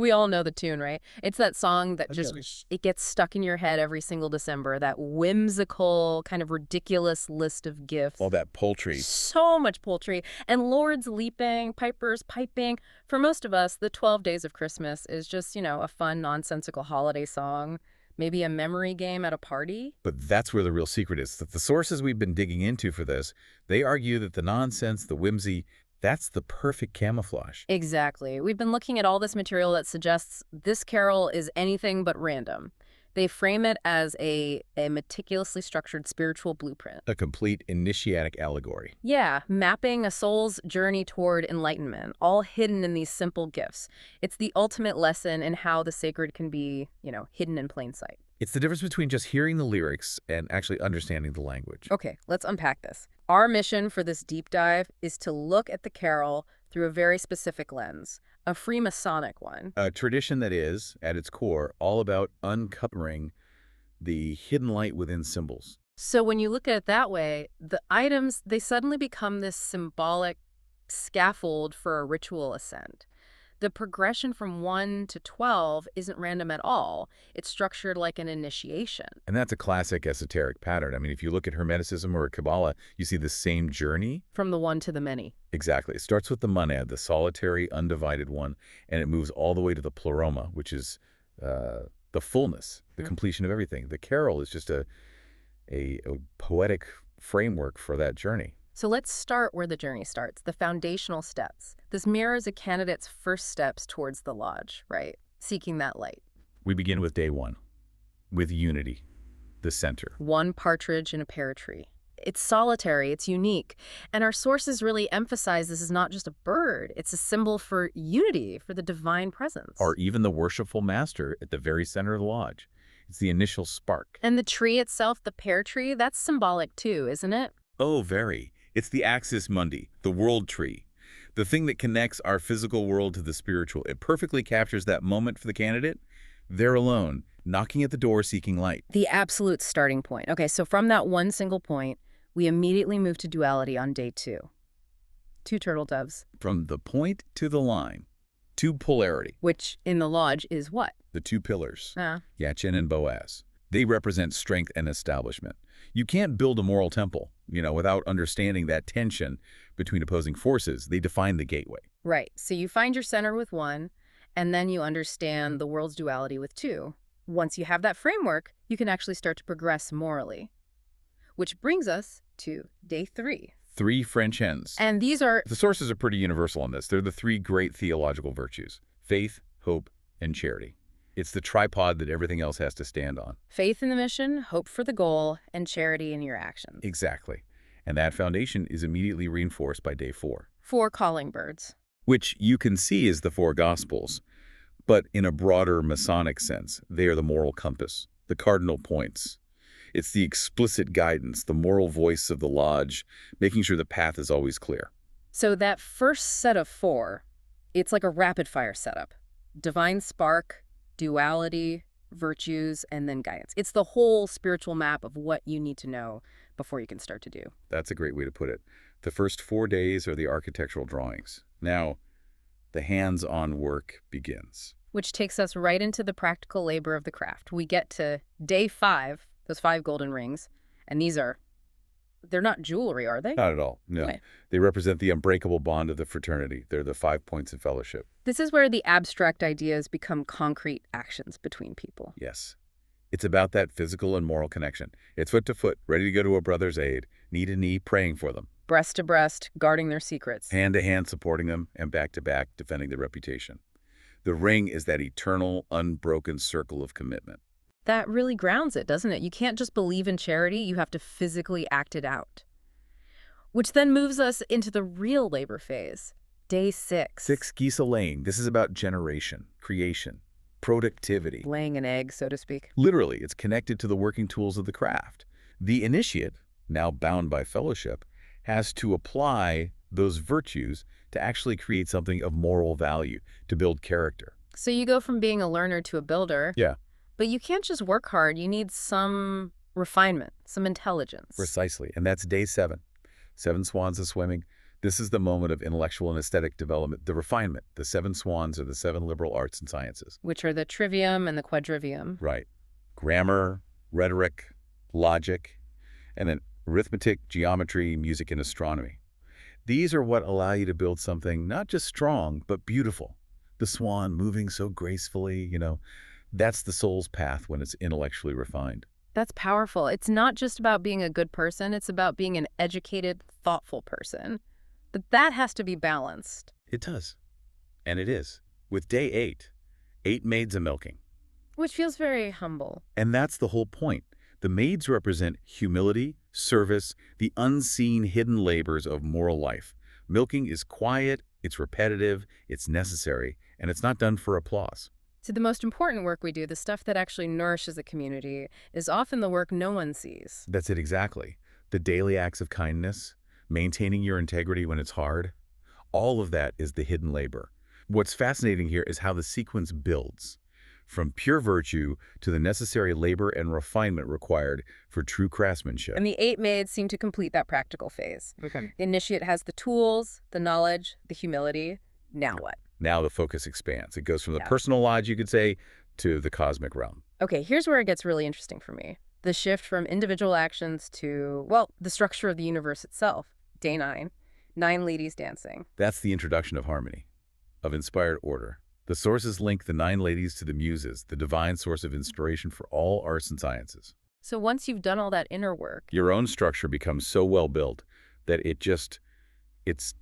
We all know the tune, right? It's that song that just, Okay. it gets stuck in your head every single December, that whimsical, kind of ridiculous list of gifts. All that poultry. So much poultry. And lords leaping, pipers piping. For most of us, the 12 Days of Christmas is just, a fun, nonsensical holiday song. Maybe a memory game at a party. But that's where the real secret is. That the sources we've been digging into for this, they argue that the nonsense, the whimsy, that's the perfect camouflage. Exactly. We've been looking at all this material that suggests this carol is anything but random. They frame it as a meticulously structured spiritual blueprint. A complete initiatic allegory. Yeah, mapping a soul's journey toward enlightenment, all hidden in these simple gifts. It's the ultimate lesson in how the sacred can be, hidden in plain sight. It's the difference between just hearing the lyrics and actually understanding the language. Okay, let's unpack this. Our mission for this deep dive is to look at the carol through a very specific lens, a Freemasonic one. A tradition that is, at its core, all about uncovering the hidden light within symbols. So when you look at it that way, the items, they suddenly become this symbolic scaffold for a ritual ascent. The progression from 1 to 12 isn't random at all. It's structured like an initiation. And that's a classic esoteric pattern. I mean, if you look at Hermeticism or Kabbalah, you see the same journey. From the one to the many. Exactly. It starts with the monad, the solitary, undivided one, and it moves all the way to the pleroma, which is the fullness, the completion of everything. The carol is just a poetic framework for that journey. So let's start where the journey starts, the foundational steps. This mirrors a candidate's first steps towards the lodge, right? Seeking that light. We begin with day 1, with unity, the center. One partridge in a pear tree. It's solitary, it's unique, and our sources really emphasize this is not just a bird, it's a symbol for unity, for the divine presence. Or even the worshipful master at the very center of the lodge. It's the initial spark. And the tree itself, the pear tree, that's symbolic too, isn't it? Oh, very. It's the axis mundi, the world tree, the thing that connects our physical world to the spiritual. It perfectly captures that moment for the candidate. They're alone, knocking at the door, seeking light. The absolute starting point. Okay, so from that one single point, we immediately move to duality on day 2. 2 turtle doves. From the point to the line, to polarity. Which, in the lodge, is what? The 2 pillars, Ah. Yachin and Boaz. They represent strength and establishment. You can't build a moral temple, without understanding that tension between opposing forces. They define the gateway. Right. So you find your center with 1, and then you understand the world's duality with 2. Once you have that framework, you can actually start to progress morally. Which brings us to day 3. 3 French hens. And these are... The sources are pretty universal on this. They're the 3 great theological virtues: faith, hope, and charity. It's the tripod that everything else has to stand on. faith in the mission, hope for the goal, and charity in your actions. Exactly. And that foundation is immediately reinforced by day 4. 4 calling birds. Which you can see as the 4 Gospels. But in a broader Masonic sense, they are the moral compass, the cardinal points. It's the explicit guidance, the moral voice of the lodge, making sure the path is always clear. So that first set of 4, it's like a rapid-fire setup. Divine spark, duality, virtues, and then guidance. It's the whole spiritual map of what you need to know before you can start to do. That's a great way to put it. The first 4 days are the architectural drawings. Now, the hands-on work begins. Which takes us right into the practical labor of the craft. We get to day 5, those 5 golden rings, and they're not jewelry, are they? Not at all, no. Right. They represent the unbreakable bond of the fraternity. They're the 5 points of fellowship. This is where the abstract ideas become concrete actions between people. Yes. It's about that physical and moral connection. It's foot to foot, ready to go to a brother's aid, knee to knee, praying for them. Breast to breast, guarding their secrets. Hand to hand, supporting them, and back to back, defending their reputation. The ring is that eternal, unbroken circle of commitment. That really grounds it, doesn't it? You can't just believe in charity, you have to physically act it out. Which then moves us into the real labor phase, day 6. 6 geese a-laying. This is about generation, creation, productivity. Laying an egg, so to speak. Literally, it's connected to the working tools of the craft. The initiate, now bound by fellowship, has to apply those virtues to actually create something of moral value, to build character. So you go from being a learner to a builder. Yeah. But you can't just work hard. You need some refinement, some intelligence. Precisely. And that's day 7. 7 swans a-swimming. This is the moment of intellectual and aesthetic development, the refinement, the seven swans or the seven liberal arts and sciences. Which are the trivium and the quadrivium. Right. Grammar, rhetoric, logic, and then arithmetic, geometry, music, and astronomy. These are what allow you to build something not just strong, but beautiful. The swan moving so gracefully, that's the soul's path when it's intellectually refined. That's powerful. It's not just about being a good person. It's about being an educated, thoughtful person. But that has to be balanced. It does. And it is. With day 8 maids a-milking. Which feels very humble. And that's the whole point. The maids represent humility, service, the unseen hidden labors of moral life. Milking is quiet, it's repetitive, it's necessary, and it's not done for applause. So the most important work we do, the stuff that actually nourishes a community, is often the work no one sees. That's it exactly. The daily acts of kindness, maintaining your integrity when it's hard, all of that is the hidden labor. What's fascinating here is how the sequence builds, from pure virtue to the necessary labor and refinement required for true craftsmanship. And the 8 maids seem to complete that practical phase. Okay. The initiate has the tools, the knowledge, the humility. Now what? Now the focus expands. It goes from the personal lodge, you could say, to the cosmic realm. Okay, here's where it gets really interesting for me. The shift from individual actions to, well, the structure of the universe itself. Day 9 ladies dancing. That's the introduction of harmony, of inspired order. The sources link the 9 ladies to the muses, the divine source of inspiration for all arts and sciences. So once you've done all that inner work, your own structure becomes so well built that it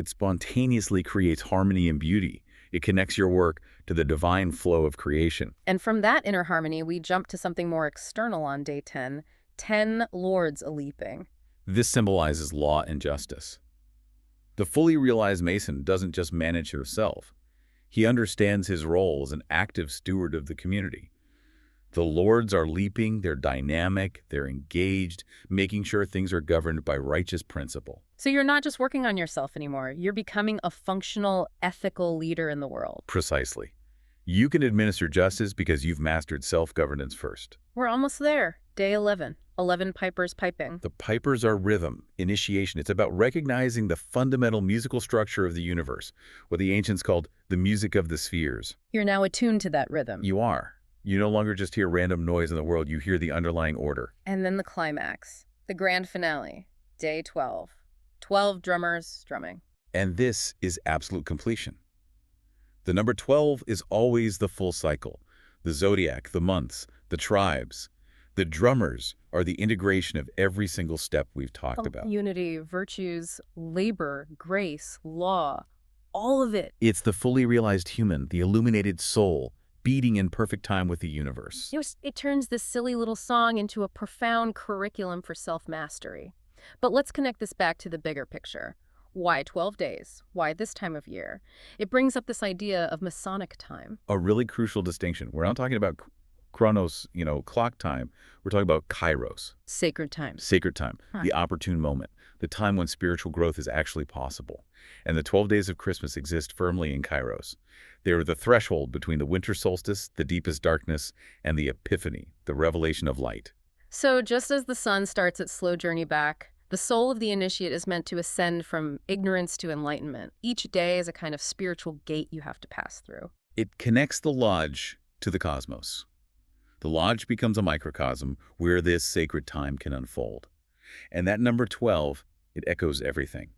spontaneously creates harmony and beauty. It connects your work to the divine flow of creation. And from that inner harmony, we jump to something more external on day 10 lords a-leaping. This symbolizes law and justice. The fully realized Mason doesn't just manage himself. He understands his role as an active steward of the community. The lords are leaping, they're dynamic, they're engaged, making sure things are governed by righteous principle. So you're not just working on yourself anymore. You're becoming a functional, ethical leader in the world. Precisely. You can administer justice because you've mastered self-governance first. We're almost there. Day 11. 11 pipers piping. The pipers are rhythm, initiation. It's about recognizing the fundamental musical structure of the universe, what the ancients called the music of the spheres. You're now attuned to that rhythm. You are. You no longer just hear random noise in the world, you hear the underlying order. And then the climax, the grand finale, day 12. 12 drummers drumming. And this is absolute completion. The number 12 is always the full cycle. The zodiac, the months, the tribes. The drummers are the integration of every single step we've talked about. Unity, virtues, labor, grace, law, all of it. It's the fully realized human, the illuminated soul, beating in perfect time with the universe. It turns this silly little song into a profound curriculum for self-mastery. But let's connect this back to the bigger picture. Why 12 days? Why this time of year? It brings up this idea of Masonic time. A really crucial distinction. We're not talking about chronos, clock time. We're talking about kairos. Sacred time. Sacred time, the opportune moment, the time when spiritual growth is actually possible. And the 12 days of Christmas exist firmly in kairos. They are the threshold between the winter solstice, the deepest darkness, and the epiphany, the revelation of light. So just as the sun starts its slow journey back, the soul of the initiate is meant to ascend from ignorance to enlightenment. Each day is a kind of spiritual gate you have to pass through. It connects the lodge to the cosmos. The lodge becomes a microcosm where this sacred time can unfold. And that number 12, it echoes everything.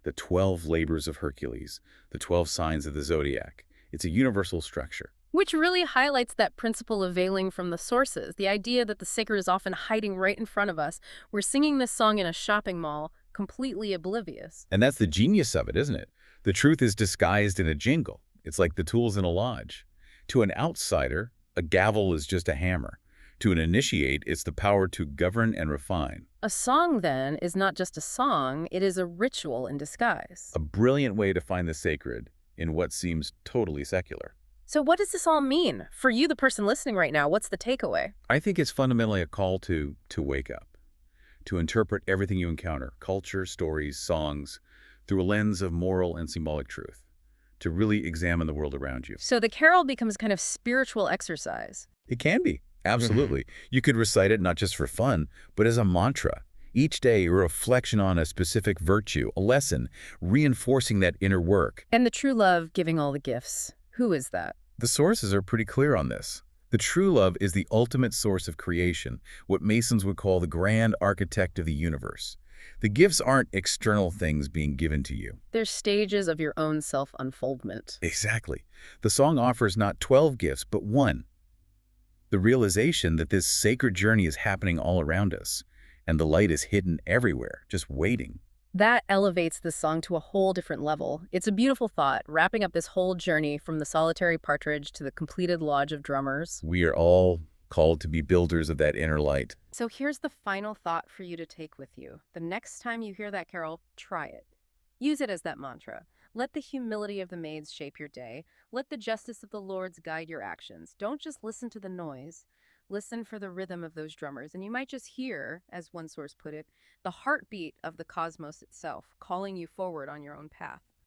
The 12 labors of Hercules, the 12 signs of the zodiac. It's a universal structure. Which really highlights that principle of veiling from the sources, the idea that the sacred is often hiding right in front of us. We're singing this song in a shopping mall, completely oblivious. And that's the genius of it, isn't it? The truth is disguised in a jingle. It's like the tools in a lodge. To an outsider, a gavel is just a hammer. To an initiate, it's the power to govern and refine. A song, then, is not just a song, it is a ritual in disguise. A brilliant way to find the sacred in what seems totally secular. So what does this all mean? For you, the person listening right now, what's the takeaway? I think it's fundamentally a call to wake up, to interpret everything you encounter, culture, stories, songs, through a lens of moral and symbolic truth, to really examine the world around you. So the carol becomes kind of spiritual exercise. It can be, absolutely. You could recite it not just for fun, but as a mantra. Each day, a reflection on a specific virtue, a lesson, reinforcing that inner work. And the true love giving all the gifts. Who is that? The sources are pretty clear on this. The true love is the ultimate source of creation, what Masons would call the grand architect of the universe. The gifts aren't external things being given to you. They're stages of your own self-unfoldment. Exactly. The song offers not 12 gifts, but one. The realization that this sacred journey is happening all around us, and the light is hidden everywhere, just waiting. That elevates the song to a whole different level. It's a beautiful thought, wrapping up this whole journey from the solitary partridge to the completed lodge of drummers. We are all called to be builders of that inner light. So here's the final thought for you to take with you. The next time you hear that carol, try it. Use it as that mantra. Let the humility of the maids shape your day. Let the justice of the lords guide your actions. Don't just listen to the noise. Listen for the rhythm of those drummers, and you might just hear, as one source put it, the heartbeat of the cosmos itself, calling you forward on your own path.